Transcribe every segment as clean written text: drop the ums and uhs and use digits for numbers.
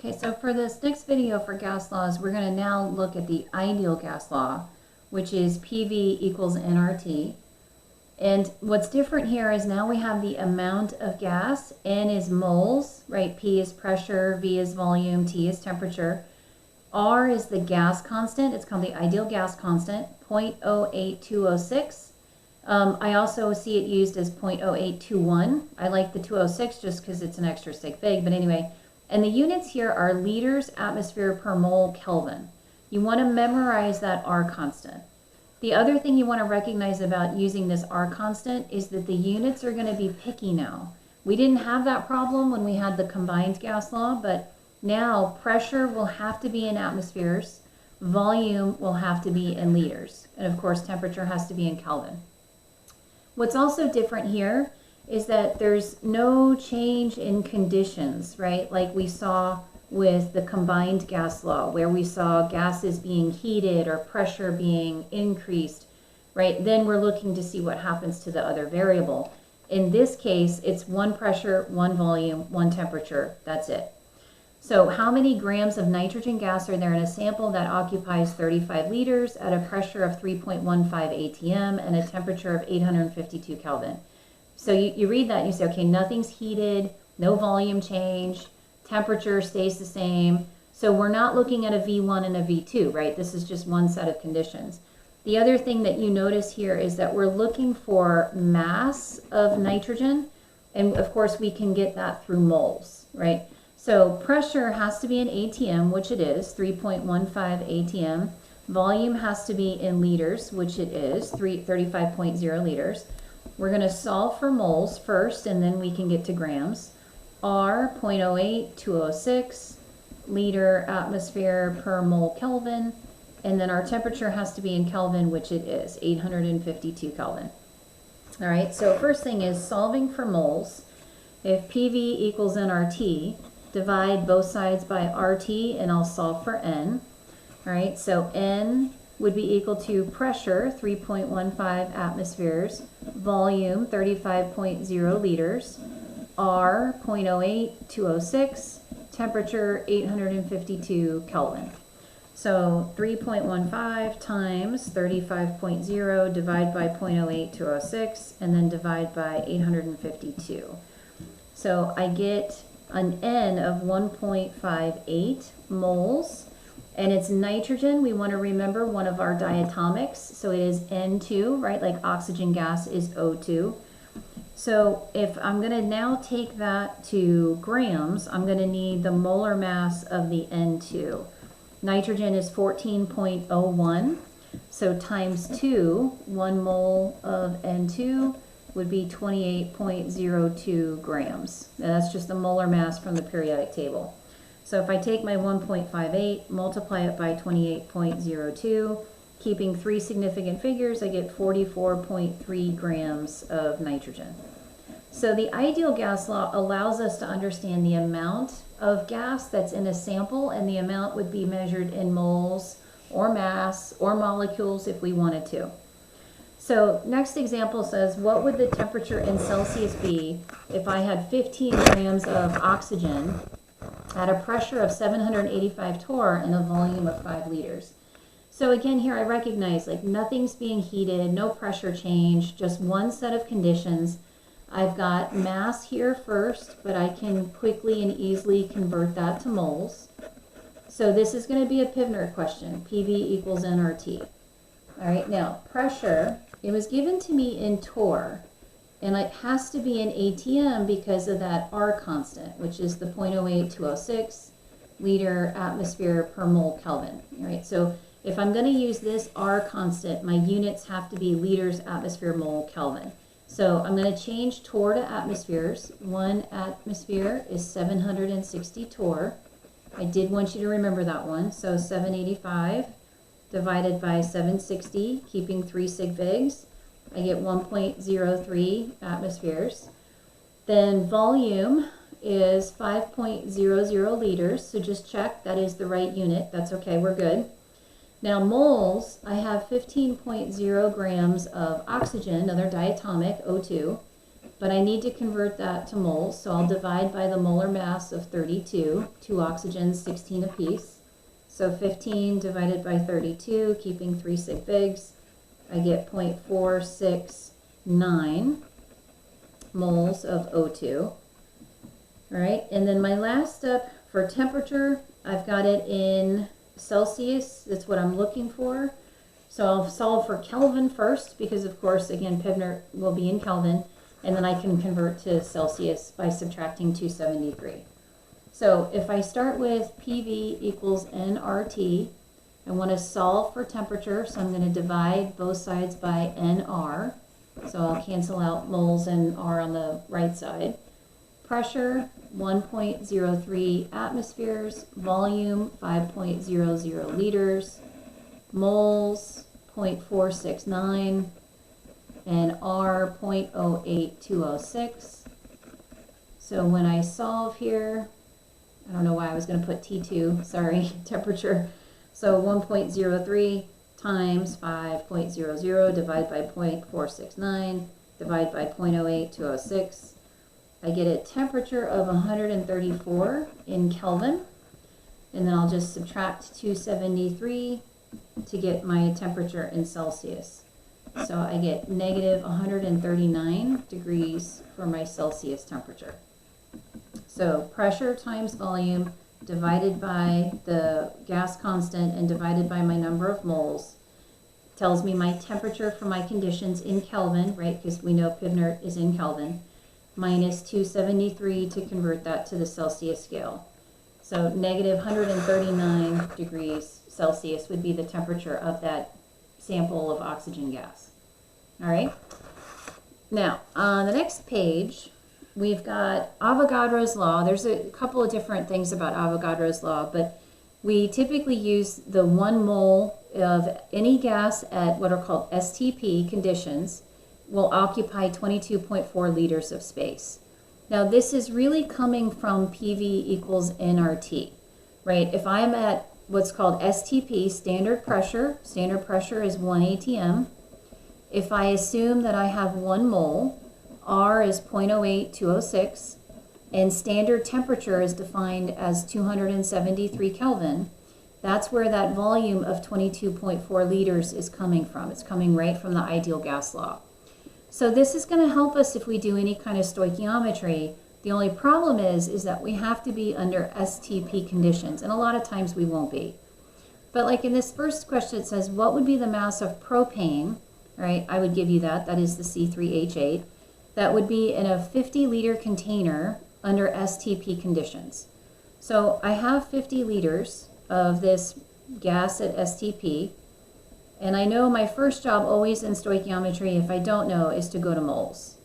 Okay, so for this next video for gas laws, we're going to now look at the ideal gas law, which is PV equals nRT. And what's different here is now we have the amount of gas. N is moles, right? P is pressure, V is volume, T is temperature. R is the gas constant. It's called the ideal gas constant, 0.08206. I also see it used as 0.0821. I like the 206 just because it's an extra sig fig, but anyway. And the units here are liters atmosphere per mole Kelvin. You want to memorize that R constant. The other thing you want to recognize about using this R constant is that the units are going to be picky now. We didn't have that problem when we had the combined gas law, but now pressure will have to be in atmospheres, volume will have to be in liters, and of course temperature has to be in Kelvin. What's also different here is that there's no change in conditions, right? Like we saw with the combined gas law, where we saw gases being heated or pressure being increased, right? Then we're looking to see what happens to the other variable. In this case, it's one pressure, one volume, one temperature, that's it. So how many grams of nitrogen gas are there in a sample that occupies 35 liters at a pressure of 3.15 atm and a temperature of 852 Kelvin? So you read that and you say, okay, nothing's heated, no volume change, temperature stays the same. So we're not looking at a V1 and a V2, right? This is just one set of conditions. The other thing that you notice here is that we're looking for mass of nitrogen. And of course we can get that through moles, right? So pressure has to be in ATM, which it is, 3.15 ATM. Volume has to be in liters, which it is, 35.0 liters. We're going to solve for moles first, and then we can get to grams. R, 0.08206, liter atmosphere per mole Kelvin. And then our temperature has to be in Kelvin, which it is, 852 Kelvin. All right, so first thing is solving for moles. If PV equals nRT, divide both sides by RT, and I'll solve for N. All right, so N would be equal to pressure, 3.15 atmospheres, volume, 35.0 liters, R, 0.08206, temperature, 852 Kelvin. So 3.15 times 35.0, divide by 0.08206, and then divide by 852. So I get an N of 1.58 moles. And it's nitrogen. We want to remember one of our diatomics. So it is N2, right? Like oxygen gas is O2. So if I'm going to now take that to grams, I'm going to need the molar mass of the N2. Nitrogen is 14.01. So times 2, 1 mole of N2 would be 28.02 grams. And that's just the molar mass from the periodic table. So if I take my 1.58, multiply it by 28.02, keeping 3 significant figures, I get 44.3 grams of nitrogen. So the ideal gas law allows us to understand the amount of gas that's in a sample, and the amount would be measured in moles or mass or molecules if we wanted to. So next example says, what would the temperature in Celsius be if I had 15 grams of oxygen at a pressure of 785 torr and a volume of 5 liters. So again, here I recognize like nothing's being heated, no pressure change, just one set of conditions. I've got mass here first, but I can quickly and easily convert that to moles. So this is going to be a Pivner question, PV equals nRT. All right, now pressure, it was given to me in torr. And it has to be in ATM because of that R constant, which is the 0.08206 liter atmosphere per mole Kelvin. All right, so if I'm going to use this R constant, my units have to be liters atmosphere mole Kelvin. So I'm going to change torr to atmospheres. 1 atmosphere is 760 torr. I did want you to remember that one. So 785 divided by 760, keeping 3 sig figs. I get 1.03 atmospheres. Then volume is 5.00 liters, so just check that is the right unit. That's okay, we're good. Now moles, I have 15.0 grams of oxygen, another diatomic, O2, but I need to convert that to moles, so I'll divide by the molar mass of 32, 2 oxygens, 16 apiece. So 15 divided by 32, keeping 3 sig figs, I get 0.469 moles of O2. All right, and then my last step for temperature, I've got it in Celsius. That's what I'm looking for. So I'll solve for Kelvin first, because of course, again, Pivnert will be in Kelvin, and then I can convert to Celsius by subtracting 273. So if I start with PV equals nRT, I want to solve for temperature, so I'm going to divide both sides by nR. So I'll cancel out moles and R on the right side. Pressure, 1.03 atmospheres. Volume, 5.00 liters. Moles, 0.469. And R, 0.08206. So when I solve here, I don't know why I was going to put T2, sorry, temperature. So 1.03 times 5.00 divide by 0.469 divide by 0.08206. I get a temperature of 134 in Kelvin, and then I'll just subtract 273 to get my temperature in Celsius. So I get negative 139 degrees for my Celsius temperature. So pressure times volume divided by the gas constant and divided by my number of moles tells me my temperature for my conditions in Kelvin, right, because we know Pivnert is in Kelvin, minus 273 to convert that to the Celsius scale. So negative 139 degrees Celsius would be the temperature of that sample of oxygen gas. All right. Now, on the next page, we've got Avogadro's law. There's a couple of different things about Avogadro's law, but we typically use the 1 mole of any gas at what are called STP conditions will occupy 22.4 liters of space. Now, this is really coming from PV equals nRT, right? If I'm at what's called STP, standard pressure is 1 atm. If I assume that I have 1 mole, R is 0.08206, and standard temperature is defined as 273 Kelvin, that's where that volume of 22.4 liters is coming from. It's coming right from the ideal gas law. So this is going to help us if we do any kind of stoichiometry. The only problem is that we have to be under STP conditions, and a lot of times we won't be. But like in this first question, it says, what would be the mass of propane, right? I would give you that. That is the C3H8. That would be in a 50-liter container under STP conditions. So I have 50 liters of this gas at STP, and I know my first job always in stoichiometry, if I don't know, is to go to moles.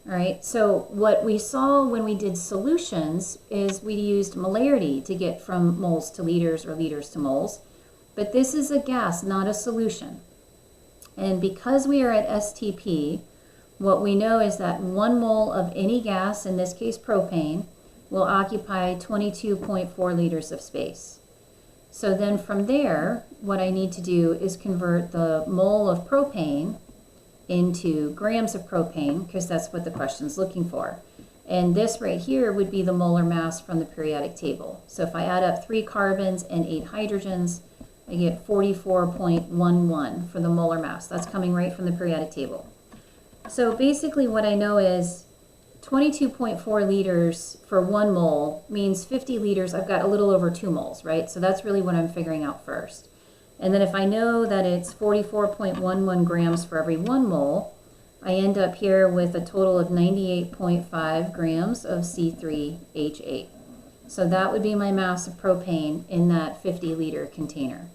All right, so what we saw when we did solutions is we used molarity to get from moles to liters or liters to moles, but this is a gas, not a solution. And because we are at STP, what we know is that 1 mole of any gas, in this case propane, will occupy 22.4 liters of space. So then from there, what I need to do is convert the mole of propane into grams of propane, because that's what the question's looking for. And this right here would be the molar mass from the periodic table. So if I add up 3 carbons and 8 hydrogens, I get 44.11 for the molar mass. That's coming right from the periodic table. So basically what I know is 22.4 liters for 1 mole means 50 liters, I've got a little over 2 moles, right? So that's really what I'm figuring out first. And then if I know that it's 44.11 grams for every 1 mole, I end up here with a total of 98.5 grams of C3H8. So that would be my mass of propane in that 50-liter container.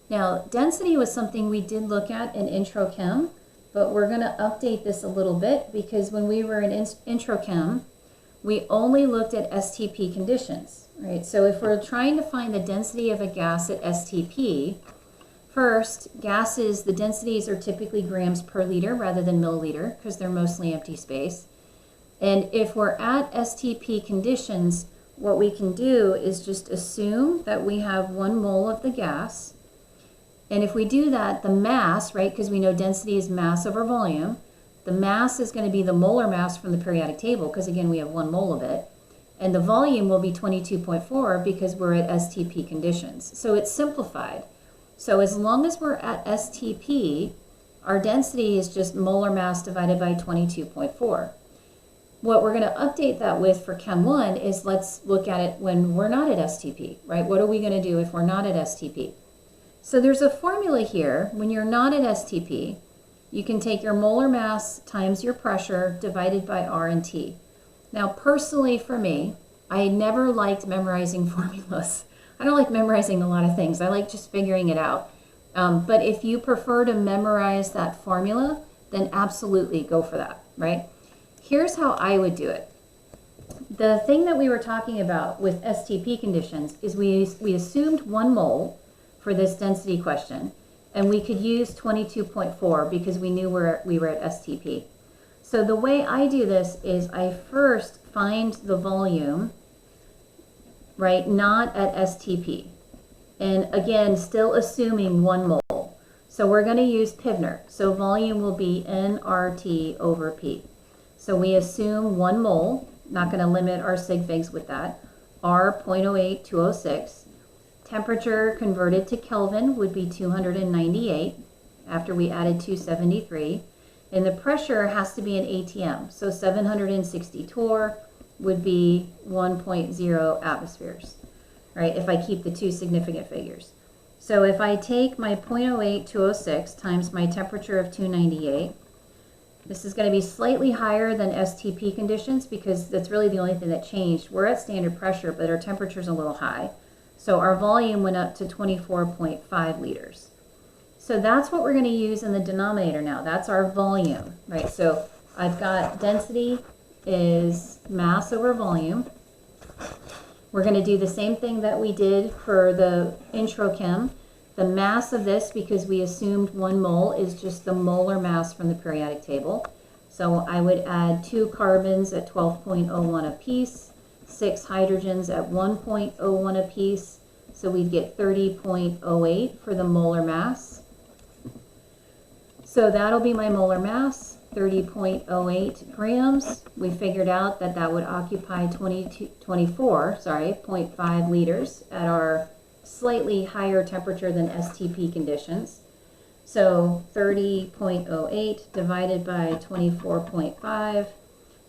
Now, density was something we did look at in Intro Chem, but we're going to update this a little bit because when we were in Intro Chem, we only looked at STP conditions, right? So if we're trying to find the density of a gas at STP, first, gases, the densities are typically grams per liter rather than milliliter because they're mostly empty space. And if we're at STP conditions, what we can do is just assume that we have 1 mole of the gas. And if we do that, the mass, right, because we know density is mass over volume, The mass is going to be the molar mass from the periodic table, because again, we have 1 mole of it. And the volume will be 22.4 because we're at STP conditions. So it's simplified. So as long as we're at STP, our density is just molar mass divided by 22.4. What we're going to update that with for Chem 1 is let's look at it when we're not at STP, right? What are we going to do if we're not at STP? So there's a formula here. When you're not at STP, you can take your molar mass times your pressure divided by R and T. Now, personally for me, I never liked memorizing formulas. I don't like memorizing a lot of things. I like just figuring it out. But if you prefer to memorize that formula, then absolutely go for that, right? Here's how I would do it. The thing that we were talking about with STP conditions is we assumed 1 mole for this density question, and we could use 22.4 because we knew we were at STP. So the way I do this is I first find the volume, right, not at STP. And again, still assuming 1 mole. So we're going to use Pivner. So volume will be nRT over P. So we assume 1 mole, not going to limit our sig figs with that, R 0.08206. Temperature converted to Kelvin would be 298 after we added 273. And the pressure has to be in ATM. So 760 torr would be 1.0 atmospheres, right, if I keep the 2 significant figures. So if I take my 0.08206 times my temperature of 298, this is going to be slightly higher than STP conditions because that's really the only thing that changed. We're at standard pressure, but our temperature's a little high. So our volume went up to 24.5 liters. So that's what we're going to use in the denominator now. That's our volume, right? So I've got density is mass over volume. We're going to do the same thing that we did for the intro chem. The mass of this, because we assumed 1 mole, is just the molar mass from the periodic table. So I would add 2 carbons at 12.01 apiece, 6 hydrogens at 1.01 apiece. So we'd get 30.08 for the molar mass. So that'll be my molar mass, 30.08 grams. We figured out that that would occupy 0.5 liters at our slightly higher temperature than STP conditions. So 30.08 divided by 24.5.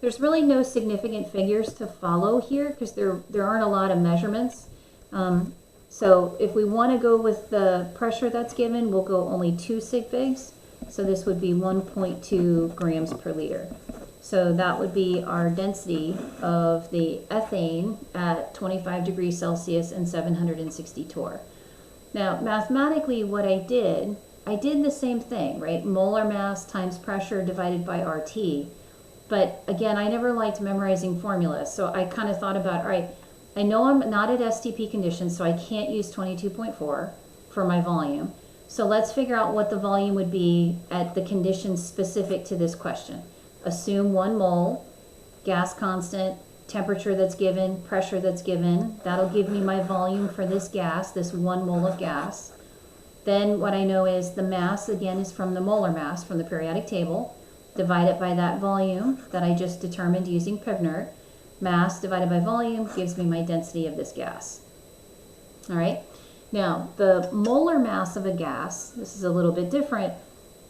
There's really no significant figures to follow here because there aren't a lot of measurements. So if we want to go with the pressure that's given, we'll go only 2 sig figs. So this would be 1.2 grams per liter. So that would be our density of the ethane at 25 degrees Celsius and 760 torr. Now, mathematically, what I did the same thing, right? Molar mass times pressure divided by RT. But again, I never liked memorizing formulas. So I kind of thought about, all right, I know I'm not at STP conditions, so I can't use 22.4 for my volume. So let's figure out what the volume would be at the conditions specific to this question. Assume 1 mole, gas constant, temperature that's given, pressure that's given. That'll give me my volume for this gas, this 1 mole of gas. Then what I know is the mass, again, is from the molar mass from the periodic table. Divide it by that volume that I just determined using Pivner. Mass divided by volume gives me my density of this gas. All right. Now, the molar mass of a gas, this is a little bit different.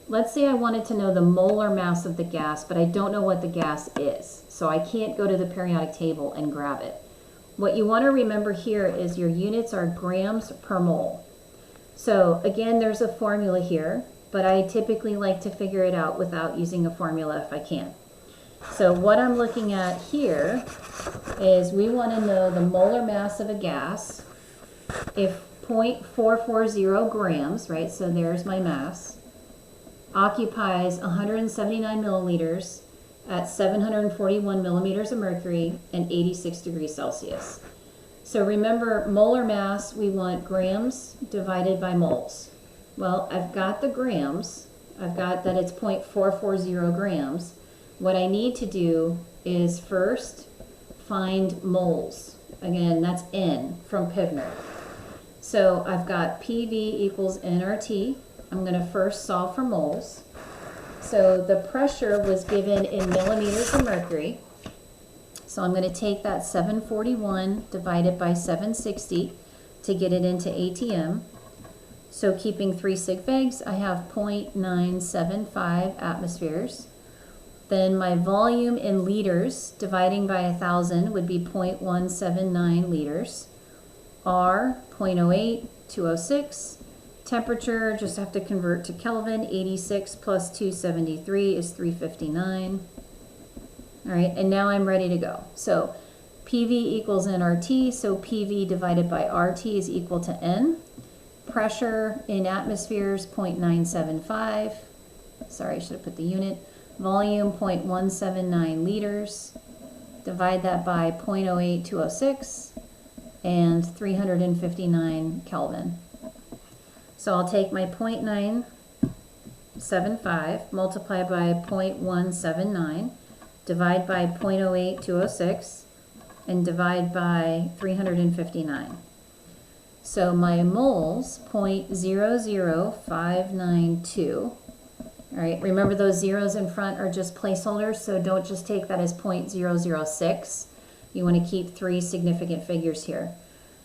Let's say I wanted to know the molar mass of the gas, but I don't know what the gas is. So I can't go to the periodic table and grab it. What you want to remember here is your units are grams per mole. So again, there's a formula here, but I typically like to figure it out without using a formula if I can. So what I'm looking at here is we want to know the molar mass of a gas. If 0.440 grams, right, so there's my mass, occupies 179 milliliters at 741 millimeters of mercury and 86 degrees Celsius. So remember, molar mass, we want grams divided by moles. Well, I've got the grams. I've got that it's 0.440 grams. What I need to do is first find moles. Again, that's N from Pivner. So I've got PV equals nRT. I'm going to first solve for moles. So the pressure was given in millimeters of mercury. So I'm going to take that 741 divided by 760 to get it into ATM. So keeping 3 sig figs, I have 0.975 atmospheres. Then my volume in liters dividing by 1,000 would be 0.179 liters. R, 0.08, 206. Temperature, just have to convert to Kelvin, 86 plus 273 is 359. All right, and now I'm ready to go. So PV equals nRT, so PV divided by RT is equal to N. Pressure in atmospheres, 0.975. Sorry, I should have put the unit. Volume, 0.179 liters. Divide that by 0.08206 and 359 Kelvin. So I'll take my 0.975, multiply by 0.179, divide by 0.08206, and divide by 359. So my moles, 0.00592. All right, remember those zeros in front are just placeholders, so don't just take that as 0.006. You want to keep 3 significant figures here.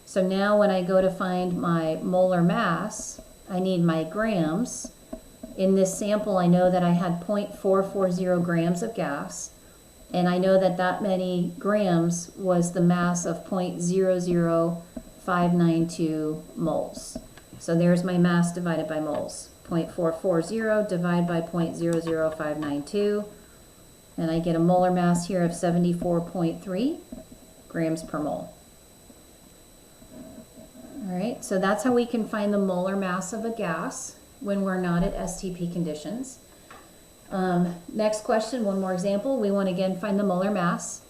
So now when I go to find my molar mass, I need my grams. In this sample, I know that I had 0.440 grams of gas, and I know that that many grams was the mass of 0.00592 moles. So there's my mass divided by moles. 0.440 divided by 0.00592, and I get a molar mass here of 74.3 grams per mole. All right, so that's how we can find the molar mass of a gas when we're not at STP conditions. Next question, one more example. We want to again find the molar mass.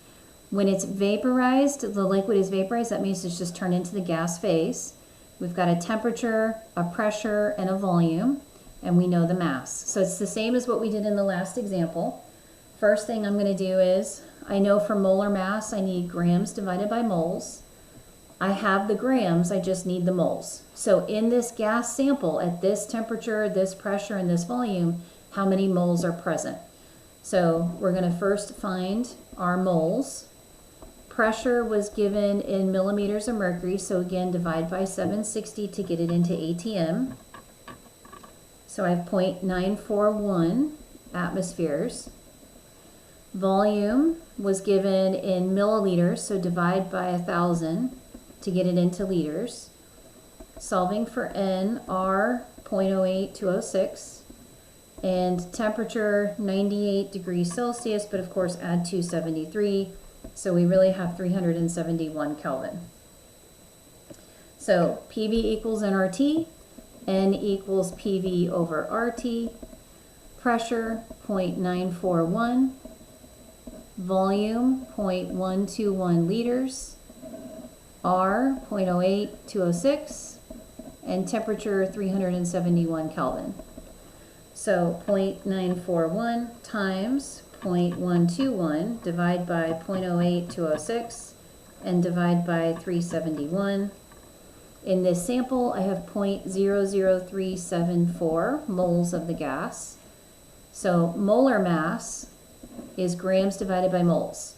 When it's vaporized, the liquid is vaporized, that means it's just turned into the gas phase. We've got a temperature, a pressure, and a volume, and we know the mass. So it's the same as what we did in the last example. First thing I'm going to do is, I know for molar mass, I need grams divided by moles. I have the grams, I just need the moles. So in this gas sample, at this temperature, this pressure, and this volume, how many moles are present? So we're going to first find our moles. Pressure was given in millimeters of mercury, so again, divide by 760 to get it into ATM. So I have 0.941 atmospheres. Volume was given in milliliters, so divide by 1,000 to get it into liters. Solving for N, R, 0.08206. And temperature, 98 degrees Celsius, but of course add 273. So we really have 371 Kelvin. So PV equals nRT, N equals PV over RT, pressure 0.941, volume 0.121 liters, R 0.08206, and temperature 371 Kelvin. So 0.941 times 0.121, divide by 0.08206, and divide by 371. In this sample, I have 0.00374 moles of the gas. So molar mass is grams divided by moles.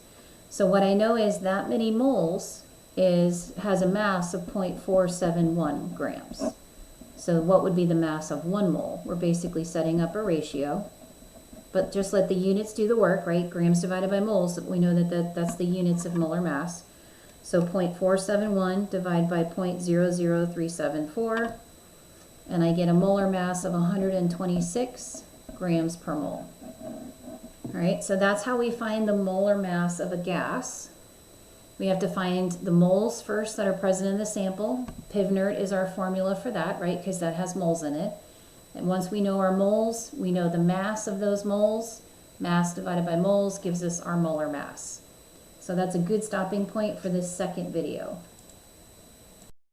So what I know is that many moles has a mass of 0.471 grams. So what would be the mass of 1 mole? We're basically setting up a ratio. But just let the units do the work, right? Grams divided by moles, we know that that's the units of molar mass. So 0.471 divided by 0.00374, and I get a molar mass of 126 grams per mole. All right, so that's how we find the molar mass of a gas. We have to find the moles first that are present in the sample. PivNert is our formula for that, right? Because that has moles in it. And once we know our moles, we know the mass of those moles. Mass divided by moles gives us our molar mass. So that's a good stopping point for this second video.